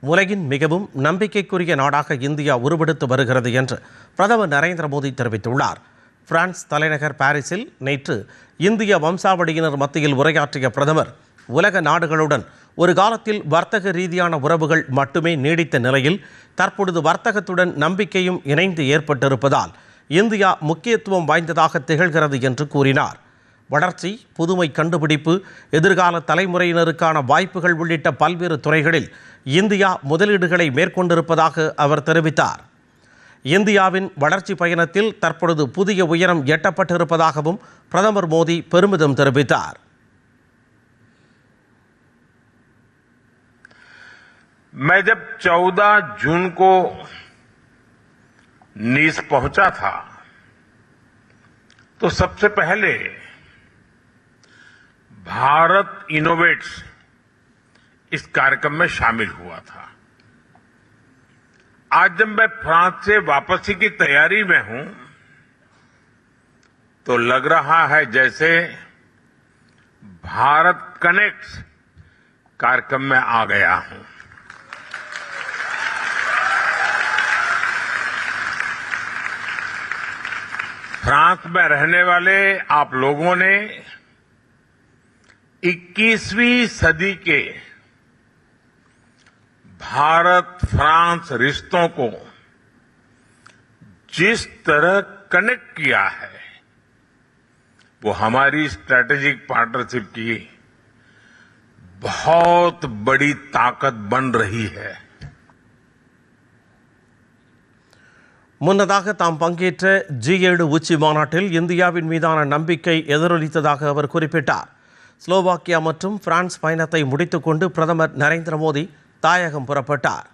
உலகின் மிகவும் நம்பிக்கைக்குரிய நாடாக இந்தியா உருவெடுத்து வருகிறது என்று பிரதமர் நரேந்திர மோடி தெரிவித்துள்ளார். பிரான்ஸ் தலைநகர் பாரிஸில் நேற்று இந்திய வம்சாவளியினர் மத்தியில் உரையாற்றிய பிரதமர், உலக நாடுகளுடன் ஒரு காலத்தில் வர்த்தக ரீதியான உறவுகள் மட்டுமே நீடித்த நிலையில் தற்பொழுது வர்த்தகத்துடன் நம்பிக்கையும் இணைந்து ஏற்பட்டிருப்பதால் இந்தியா முக்கியத்துவம் வாய்ந்ததாக திகழ்கிறது என்று கூறினார். வளர்ச்சி, புதுமை கண்டுபிடிப்பு, எதிர்கால தலைமுறையினருக்கான வாய்ப்புகள் உள்ளிட்ட பல்வேறு துறைகளில் இந்தியா முதலீடுகளை மேற்கொண்டிருப்பதாக அவர் தெரிவித்தார். இந்தியாவின் வளர்ச்சி பயணத்தில் தற்பொழுது புதிய உயரம் எட்டப்பட்டிருப்பதாகவும் பிரதமர் மோடி பெருமிதம் தெரிவித்தார். मैं जब 14 जून को नीस पहुंचा था तो सबसे पहले भारत इनोवेट्स इस कार्यक्रम में शामिल हुआ था। आज जब मैं फ्रांस से वापसी की तैयारी में हूं तो लग रहा है जैसे भारत कनेक्ट्स कार्यक्रम में आ गया हूं। फ्रांस में रहने वाले आप लोगों ने 21वीं सदी के भारत फ्रांस रिश्तों को जिस तरह कनेक्ट किया है वो हमारी स्ट्रैटेजिक पार्टनरशिप की बहुत बड़ी ताकत बन रही है। முன்னதாக தாம் பங்கேற்ற G7 உச்சி மாநாட்டில் இந்தியாவின் மீதான நம்பிக்கை எதிரொலித்ததாக அவர் குறிப்பிட்டார். ஸ்லோவாக்கியா மற்றும் பிரான்ஸ் பயணத்தை முடித்துக்கொண்டு பிரதமர் நரேந்திர மோடி தாயகம் புறப்பட்டார்.